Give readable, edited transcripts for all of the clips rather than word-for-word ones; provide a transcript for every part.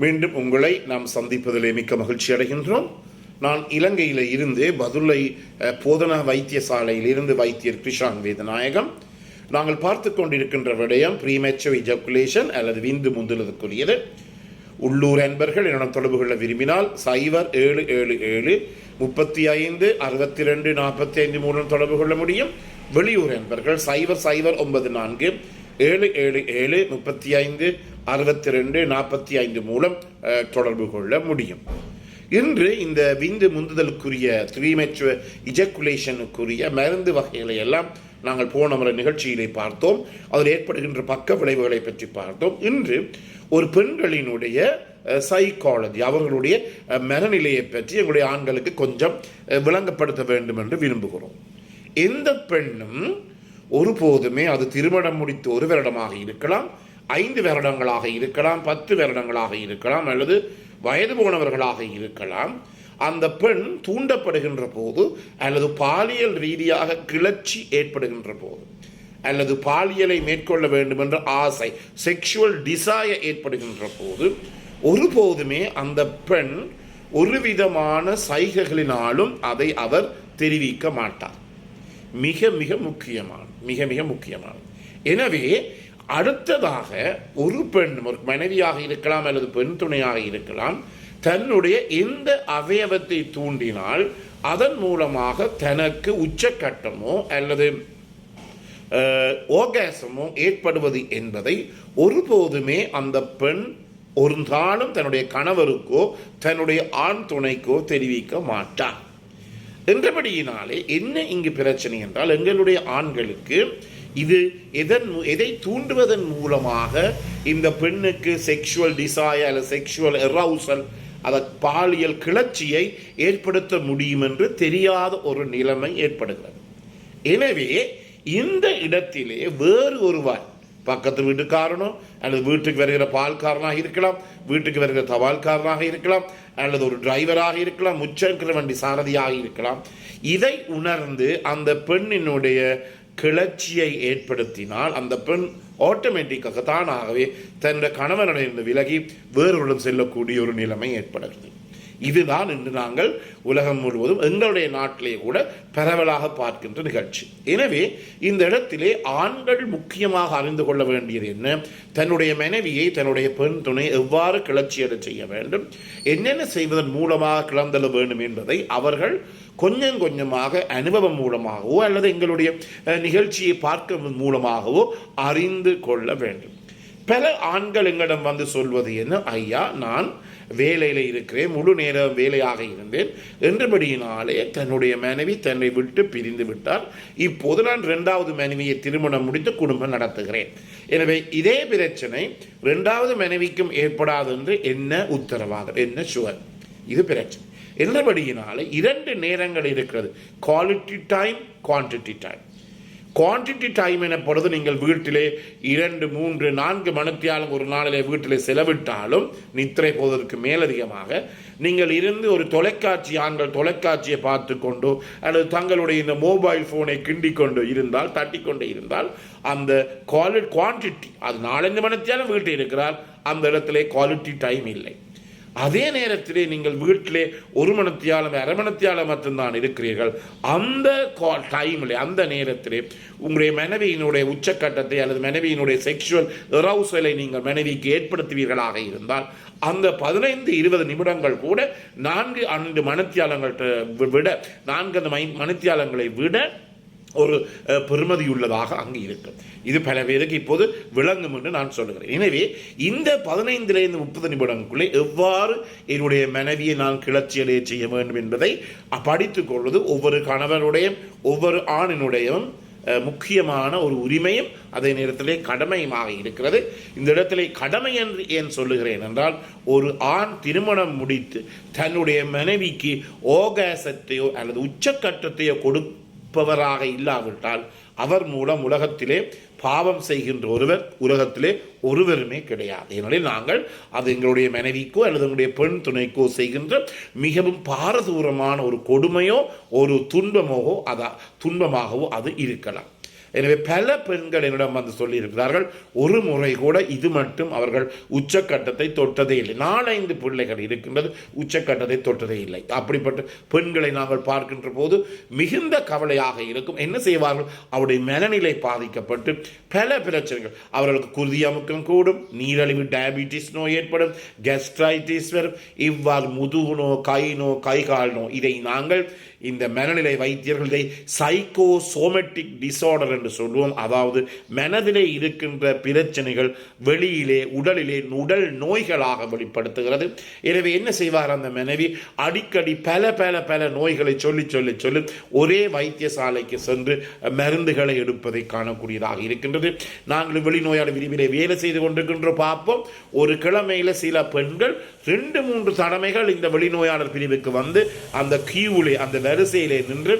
மீண்டும் உங்களை நாம் சந்திப்பதிலே மிக்க மகிழ்ச்சி அடைகின்றோம். நான் இலங்கையில் இருந்து பதுளை போதனா வைத்தியசாலையில் இருந்து வைத்தியர் கிருஷான் வேதநாயகம். நாங்கள் பார்த்து கொண்டிருக்கின்ற விடயம் ப்ரீமெச்சுவர் எஜாகுலேஷன் அல்லது விந்து முந்துவதற்குரியது. உள்ளூர் அன்பர்கள் என்னிடம் தொடர்பு கொள்ள விரும்பினால் 0777 35 62 45 மூலம் தொடர்பு கொள்ள முடியும். வெளியூர் அன்பர்கள் 0094 777 35 62 45 மூலம் தொடர்பு கொள்ள முடியும். இன்று இந்த விந்து முந்துதலுக்குரிய ப்ரீமெச்சுவர் எஜாகுலேஷனுக்குரிய மருந்து வகைகளை எல்லாம் நாங்கள் போன முறை நிகழ்ச்சியிலே பார்த்தோம். அதில் ஏற்படுகின்ற பக்க விளைவுகளை பற்றி பார்த்தோம். இன்று ஒரு பெண்களினுடைய சைக்காலஜி, அவர்களுடைய மனநிலையை பற்றி எங்களுடைய ஆண்களுக்கு கொஞ்சம் விளங்கப்படுத்த வேண்டும் என்று விரும்புகிறோம். எந்த பெண்ணும் ஒருபோதுமே அது திருமணம் முடித்து 1 வருடமாக இருக்கலாம், 5 வருடங்களாக இருக்கலாம், 10 வருடங்களாக இருக்கலாம், அல்லது வயது போனவர்களாக இருக்கலாம், அந்த பெண் தூண்டப்படுகின்ற போது அல்லது பாலியல் ரீதியாக கிளர்ச்சி ஏற்படுகின்ற போது அல்லது பாலியலை மேற்கொள்ள வேண்டும் என்ற ஆசை, செக்ஷுவல் டிசைர் ஏற்படுகின்ற போது ஒருபோதுமே அந்த பெண் ஒரு விதமான சைகைகளினாலும் அதை அவர் தெரிவிக்க மாட்டார். மிக மிக முக்கியமான. எனவே அடுத்ததாக ஒரு பெண், ஒரு மனைவியாக இருக்கலாம் அல்லது பெண் துணையாக இருக்கலாம், தன்னுடைய எந்த அவயவத்தை தூண்டினால் அதன் மூலமாக தனக்கு உச்சக்கட்டமோ அல்லது ஓர்காசமோ ஏற்படுவது என்பதை ஒருபோதுமே அந்த பெண் ஒரு நாளும் தன்னுடைய கணவருக்கோ தன்னுடைய ஆண் துணைக்கோ தெரிவிக்க மாட்டார். என்றபடியினாலே என்ன இங்கு பிரச்சனை என்றால், எங்களுடைய ஆண்களுக்கு இது எதை தூண்டுவதன் மூலமாக இந்த பெண்ணுக்கு செக்ஷுவல் டிசைர் அல்லது செக்ஷுவல் எரௌசல், அதை பாலியல் கிளர்ச்சியை ஏற்படுத்த முடியும் என்று தெரியாத ஒரு நிலைமை ஏற்படுகிறது. எனவே இந்த இடத்திலே வேறு ஒருவர், பக்கத்து வீட்டுக்காரனோ அல்லது வீட்டுக்கு வருகிற பால்காரனாக இருக்கலாம், வீட்டுக்கு வருகிற தபால்காரனாக இருக்கலாம், அல்லது ஒரு டிரைவராக இருக்கலாம், முச்சக்கர வண்டி சாரதியாக இருக்கலாம், இதை உணர்ந்து அந்த பெண்ணினுடைய கிளர்ச்சியை ஏற்படுத்தினால் அந்த பெண் ஆட்டோமேட்டிக்காக தானாகவே தன்னுடைய கணவனிடம் விலகி வேறொருடன் செல்லக்கூடிய ஒரு நிலைமை ஏற்படுகிறது. இதுதான் இன்று நாங்கள் உலகம் முழுவதும் எங்களுடைய நாட்டிலே கூட பரவலாக பார்க்கின்ற நிகழ்ச்சி. எனவே இந்த இடத்திலே ஆண்கள் முக்கியமாக அறிந்து கொள்ள வேண்டியது என்ன, தன்னுடைய மனைவியை, தன்னுடைய பெண் துணை எவ்வாறு கிளர்ச்சியடை செய்ய வேண்டும், என்னென்ன செய்வதன் மூலமாக கிளந்தள்ள வேண்டும் என்பதை அவர்கள் கொஞ்சம் கொஞ்சமாக அனுபவம் மூலமாகவோ அல்லது எங்களுடைய நிகழ்ச்சியை பார்க்க மூலமாகவோ அறிந்து கொள்ள வேண்டும். பல ஆண்கள் எங்களிடம் வந்து சொல்வது என்ன, ஐயா நான் வேலையில் இருக்கிறேன், முழு நேரம் வேலையாக இருந்தேன் என்றபடியினாலே தன்னுடைய மனைவி தன்னை விட்டு பிரிந்து விட்டார், இப்போது நான் 2வது மனைவியை திருமணம் முடித்து குடும்பம் நடத்துகிறேன். எனவே இதே பிரச்சனை 2வது மனைவிக்கும் ஏற்படாது என்று என்ன உத்தரவாதம், என்ன சுவர்? இது பிரச்சனை. என்றபடியினாலே 2 நேரங்கள் இருக்கிறது, quality time, quantity time. Quantity time எனப்படுவது நீங்கள் வீட்டிலே 2, 3, 4 மணித்தியாலும் ஒரு நாளிலே வீட்டிலே செலவிட்டாலும் நித்திரை போவதற்கு மேலதிகமாக நீங்கள் இருந்து ஒரு ஆண்கள் தொலைக்காட்சியை பார்த்து கொண்டோ அல்லது தங்களுடைய இந்த மொபைல் ஃபோனை கிண்டிக் கொண்டு இருந்தால், தட்டி கொண்டு இருந்தால் அந்த குவான்டிட்டி, அது 4-5 மணித்தியாலும் வீட்டில் இருக்கிறார், அந்த இடத்திலே குவாலிட்டி டைம் இல்லை. அதே நேரத்திலே நீங்கள் வீட்டிலே 1 மணித்தியாலம் 1/2 மணித்தியாலம் மட்டும்தான் இருக்கிறீர்கள். அந்த டைமில், அந்த நேரத்திலே உங்களுடைய மனைவியினுடைய உச்சக்கட்டத்தை அல்லது மனைவியினுடைய செக்ஷுவல் எரௌசலை நீங்கள் மனைவிக்கு ஏற்படுத்துவீர்களாக இருந்தால் அந்த 15-20 நிமிடங்கள் கூட 4-5 மணித்தியாலங்களை விட ஒரு பெருமதியுள்ளதாக அங்கு இருக்கும். இது பல பேருக்கு இப்போது விளங்கும் என்று நான் சொல்லுகிறேன். எனவே இந்த 15-30 நிமிடங்களுக்குள்ளே எவ்வாறு என்னுடைய மனைவியை நான் கிளர்ச்சியடைய செய்ய வேண்டும் என்பதை படித்துக் கொள்வது ஒவ்வொரு கணவனுடைய ஒவ்வொரு ஆணினுடையும் முக்கியமான ஒரு உரிமையும் அதே நேரத்திலே கடமையுமாக இருக்கிறது. இந்த இடத்திலே கடமை என்று ஏன் சொல்லுகிறேன் என்றால், ஒரு ஆண் திருமணம் முடித்து தன்னுடைய மனைவிக்கு ஓகாசத்தையோ அல்லது உச்சக்கட்டத்தையோ கொடுப்பவராக இல்லாவிட்டால் அவர் மூலம் உலகத்திலே பாவம் செய்கின்ற ஒருவர் உலகத்திலே ஒருவருமே கிடையாது. ஏனெனில் நாங்கள் அது எங்களுடைய மனைவிக்கோ அல்லது எங்களுடைய பெண் துணைக்கோ செய்கின்ற மிகவும் பாரதூரமான ஒரு கொடுமையோ ஒரு துன்பமாகவோ அது இருக்கலாம். எனவே பல பெண்கள் என்னிடம் வந்து சொல்லியிருக்கிறார்கள், ஒரு முறை கூட இது மட்டும் அவர்கள் உச்சக்கட்டத்தை தொட்டதே இல்லை. 4-5 பிள்ளைகள் இருக்கின்றது, உச்சக்கட்டத்தை தொட்டதே இல்லை. அப்படிப்பட்ட பெண்களை நாங்கள் பார்க்கின்ற போது மிகுந்த கவலையாக இருக்கும். என்ன செய்வார்கள்? அவருடைய மனநிலை பாதிக்கப்பட்டு பல பிரச்சனைகள், அவர்களுக்கு குருதி அமுக்கம் கூடும், நீரிழிவு டயபிட்டிஸ் நோய் ஏற்படும், கெஸ்ட்ரைட்டிஸ் வரும், இவ்வாறு முதுகு நோ, கை நோ, கை கால் நோ. இதை நாங்கள் இந்த மனநிலை வைத்தியர்கள் இதை சைக்கோசோமெட்டிக் டிசார்டர் என்று சொல்லுவோம். அதாவது மனதிலே இருக்கின்ற பிரச்சனைகள் வெளியிலே உடலிலே உடல் நோய்களாக வெளிப்படுத்துகிறது. எனவே என்ன செய்வார் அந்த மனைவி? அடிக்கடி பல பல பல நோய்களை சொல்லி சொல்லி சொல்லி ஒரே வைத்தியசாலைக்கு சென்று மருந்துகளை எடுப்பதை காணக்கூடியதாக இருக்கின்றது. நாங்கள் வெளிநோயாளர் விரிவிலே வேலை செய்து கொண்டிருக்கின்ற பார்ப்போம், ஒரு கிழமையில் சில பெண்கள் 2-3 தடவைகள் இந்த வெளிநோயாளர் பிரிவுக்கு வந்து அந்த கியூவிலே, அந்த வரிசையிலே நின்று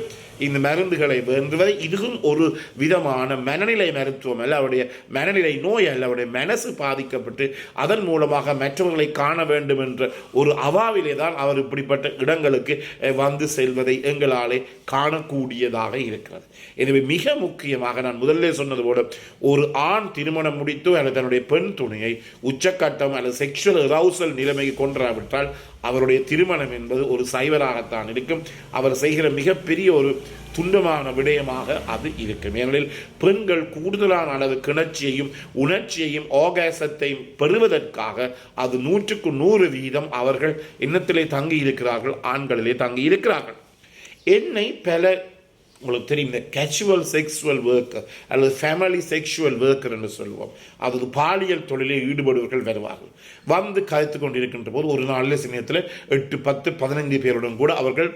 இந்த மருந்துகளை வேண்டுவதை, இதுவும் ஒரு விதமான மனநிலை மருத்துவம் அல்ல, அவருடைய மனநிலை நோய் அல்ல, அவருடைய மனசு பாதிக்கப்பட்டு அதன் மூலமாக மற்றவர்களை காண வேண்டும் என்ற ஒரு அவாவிலே தான் அவர் இப்படிப்பட்ட இடங்களுக்கு வந்து செல்வதை எங்களாலே காணக்கூடியதாக இருக்கிறது. எனவே மிக முக்கியமாக நான் முதல்ல சொன்னது போல, ஒரு ஆண் திருமணம் முடித்து அல்லது தன்னுடைய பெண் துணையை உச்சக்கட்டம் அல்லது செக்ஷுவல் அரவுசல் நிலைமைக்கு கொன்றாவிட்டால் அவருடைய திருமணம் என்பது ஒரு சைவராகத்தான் இருக்கும். அவர் செய்கிற மிகப்பெரிய ஒரு துன்பமான விடயமாக அது இருக்கும். ஏனெனில் பெண்கள் கூடுதலான அளவு கிணர்ச்சியையும் உணர்ச்சியையும் ஆகாசத்தையும் பெறுவதற்காக அது 100% அவர்கள் எண்ணத்திலே தங்கி இருக்கிறார்கள், ஆண்களிலே தங்கி இருக்கிறார்கள். என்னை பல, உங்களுக்கு தெரியும், இந்த கேஷுவல் செக்ஷுவல் ஒர்க்கர் அல்லது ஃபேமிலி செக்ஷுவல் ஒர்க்கர் என்று சொல்லுவோம், அது பாலியல் தொழிலில் ஈடுபடுவர்கள் வருவார்கள். வந்து கதைத்து கொண்டிருக்கின்ற போது ஒரு நாளில் சமயத்தில் 8, 10, 15 பேருடன் கூட அவர்கள்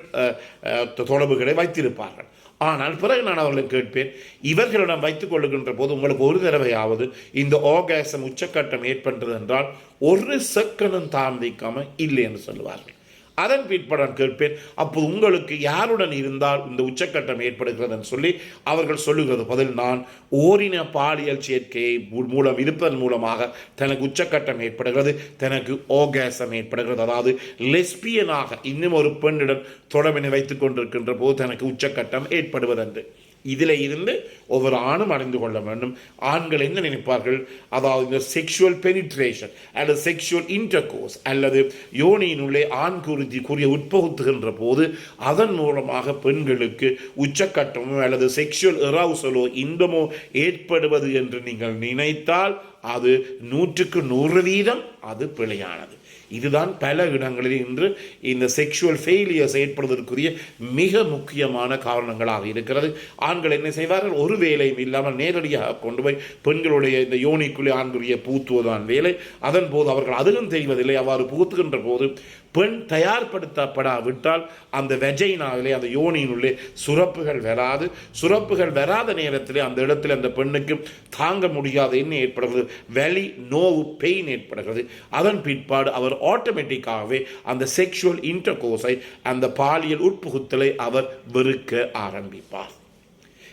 தொடர்புகளை வைத்திருப்பார்கள். ஆனால் பிறகு நான் அவர்களை கேட்பேன், இவர்களிடம் வைத்துக் கொள்ளுகின்ற போது உங்களுக்கு ஒரு தடவையாவது இந்த ஆகாசம் உச்சக்கட்டம் ஏற்பட்டது என்றால் ஒரு செகண்டும் தாமதிக்காமல் இல்லை என்று சொல்லுவார்கள். அதன் பிற்பாடு நான் கேட்பேன், அப்போது உங்களுக்கு யாருடன் இருந்தால் இந்த உச்சக்கட்டம் ஏற்படுகிறது சொல்லி அவர்கள் சொல்லுகிறது பதில், நான் ஓரின பாலியல் சேர்க்கையை மூலம் இருப்பதன் மூலமாக தனக்கு உச்சக்கட்டம் ஏற்படுகிறது, தனக்கு ஆகாசம் ஏற்படுகிறது. அதாவது லெஸ்பியனாக இன்னும் ஒரு பெண்ணிடம் தொடர்பினை வைத்துக் கொண்டிருக்கின்ற போது தனக்கு உச்சக்கட்டம் ஏற்படுவதென்று. இதில் இருந்து ஒவ்வொரு ஆணும் அறிந்து கொள்ள வேண்டும். ஆண்கள் என்ன நினைப்பார்கள்? அதாவது இந்த செக்ஷுவல் பெனிட்ரேஷன் அல்லது செக்ஷுவல் இன்டர்கோர்ஸ் அல்லது யோனியினுள்ளே ஆண் குறிய உட்பகுத்துகின்ற போது அதன் மூலமாக பெண்களுக்கு உச்சக்கட்டமோ அல்லது செக்ஷுவல் எராவுசலோ இன்பமோ ஏற்படுவது என்று நீங்கள் நினைத்தால் அது 100% அது பிழையானது. இதுதான் பல இடங்களில் இன்று இந்த செக்ஷுவல் ஃபெயிலியர்ஸ் ஏற்படுவதற்குரிய மிக முக்கியமான காரணங்களாக இருக்கிறது. ஆண்கள் என்ன செய்வார்கள்? ஒரு வேலையும் இல்லாமல் நேரடியாக கொண்டு போய் பெண்களுடைய இந்த யோனிக்குள்ளே ஆண்களுடைய பூத்துவதான் வேலை. அதன் போது அவர்கள் அதிலும் தெரிவதில்லை. அவ்வாறு பூத்துகின்ற போது பெண் தயார்படுத்தப்படாவிட்டால் அந்த வெஜைனாவிலே, அந்த யோனியினுள்ளே சுரப்புகள் வராது. சுரப்புகள் வராத நேரத்திலே அந்த இடத்துல அந்த பெண்ணுக்கு தாங்க முடியாத என்ன ஏற்படுகிறது? வலி, நோவு, பெயின் ஏற்படுகிறது. அதன் பிற்பாடு அவர் ஆட்டோமேட்டிக்காகவே அந்த செக்ஷுவல் இன்டர்கோர்ஸை, அந்த பாலியல் உட்புகுத்தலை அவர் வெறுக்க ஆரம்பிப்பார்.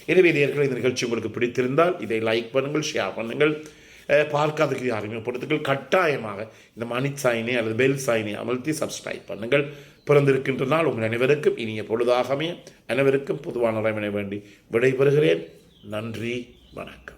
எனவே இந்த நிகழ்ச்சி உங்களுக்கு பிடித்திருந்தால் இதை லைக் பண்ணுங்கள், ஷேர் பண்ணுங்கள். பார்க்காதற்கு அறிமுகப்படுத்துங்கள். கட்டாயமாக இந்த மணி சாயினை அல்லது பெல் சாயினை அமர்த்தி சப்ஸ்கிரைப் பண்ணுங்கள். பிறந்திருக்கின்ற நாள் உங்கள் அனைவருக்கும் இனிய பொழுதாகவே அனைவருக்கும் பொதுவான இறைவனை வேண்டி விடைபெறுகிறேன். நன்றி, வணக்கம்.